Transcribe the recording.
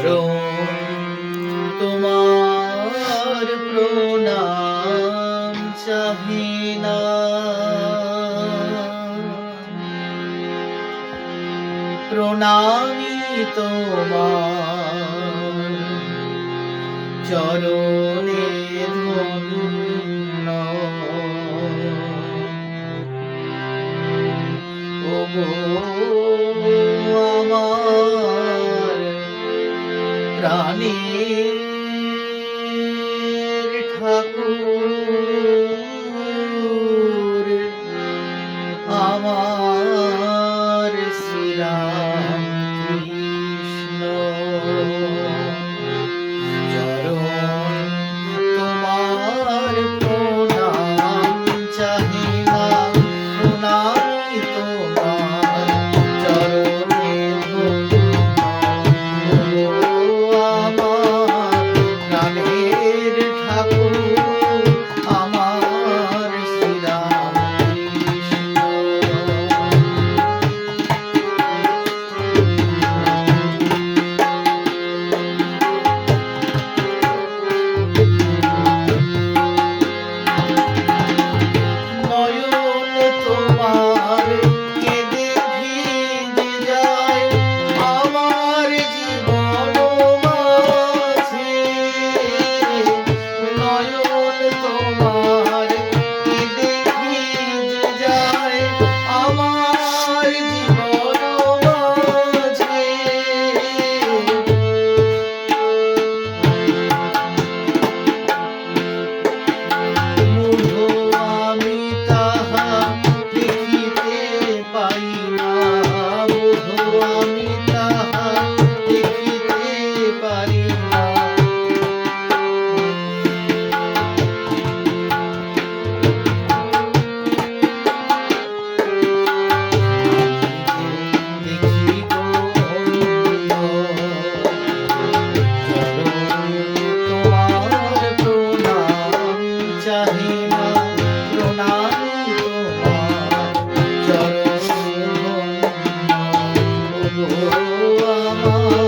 চরণ তোমার প্রণাম চাহিনা, প্রণামী তোমার চরণে ধন্য। ওগো আমার প্রাণের ঠাকুর, আমার শ্রীরাম কৃষ্ণ, চরণ তোমার প্রণাম চাহিনা, প্রণামী তোমার চরণে ধন্য। আমার প্রাণের ঠাকুর, আমার শ্রীরাম কৃষ্ণ। নয়ন তোমার কেঁদে ভিজে যায় আমার জীবন মাঝে, নয়ন তোমার কেঁদে ভিজে যায় আমার জীবন মাঝে। মূঢ় আমি তাহা দেখিতে পাই না, মূঢ় আমি তাহা দেখিতে পারি না। দেখিব অনন্ত, তোমার প্রণাম চাহিনা, প্রণামী তোমার চরণ ধন্য। ওগো আমার